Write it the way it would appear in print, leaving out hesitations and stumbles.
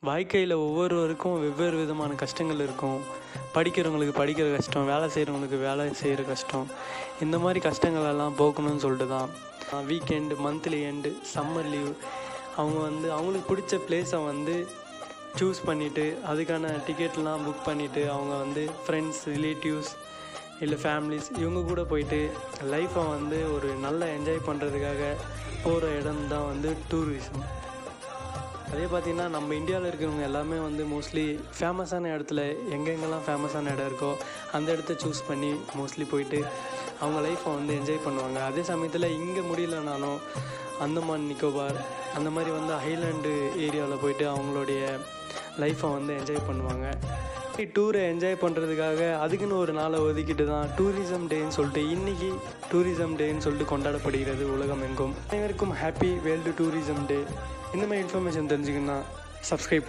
வாழ்க்கையில் ஒவ்வொருவருக்கும் வெவ்வேறு விதமான கஷ்டங்கள் இருக்கும். படிக்கிறவங்களுக்கு படிக்கிற கஷ்டம், வேலை செய்கிறவங்களுக்கு வேலை செய்கிற கஷ்டம். இந்த மாதிரி கஷ்டங்கள் எல்லாம் போக்கணும்னு சொல்லிட்டு தான் weekend, monthly end, summer leave அவங்க அவங்களுக்கு பிடிச்ச ப்ளேஸை சூஸ் பண்ணிவிட்டு அதுக்கான டிக்கெட்லாம் புக் பண்ணிவிட்டு அவங்க ஃப்ரெண்ட்ஸ், ரிலேட்டிவ்ஸ் இல்லை ஃபேமிலிஸ் இவங்க கூட போயிட்டு லைஃப்பை ஒரு நல்லா என்ஜாய் பண்ணுறதுக்காக போகிற இடம் தான் டூரிசம். அதே பார்த்திங்கன்னா நம்ம இந்தியாவில் இருக்கிறவங்க எல்லாமே மோஸ்ட்லி ஃபேமஸான இடத்துல எங்கெங்கெல்லாம் ஃபேமஸான இடம் இருக்கோ அந்த இடத்த சூஸ் பண்ணி மோஸ்ட்லி போயிட்டு அவங்க லைஃப்பை என்ஜாய் பண்ணுவாங்க. அதே சமயத்தில் இங்கே முடியலனாலும் அந்தமான் நிக்கோபார் அந்த மாதிரி ஐலாண்டு ஏரியாவில் போயிட்டு அவங்களுடைய லைஃப்பை என்ஜாய் பண்ணுவாங்க. டூரை என்ஜாய் பண்ணுறதுக்காக அதுக்குன்னு ஒரு நாளை ஒதுக்கிட்டு தான் டூரிசம் டேன்னு சொல்லிட்டு இன்றைக்கி டூரிசம் டேன்னு சொல்லிட்டு கொண்டாடப்படுகிறது உலகம் எங்கும். அனைவருக்கும் ஹாப்பி வேர்ல்டு டூரிசம் டே. இந்த மாதிரி இன்ஃபர்மேஷன் தெரிஞ்சுக்கணுன்னா சப்ஸ்கிரைப்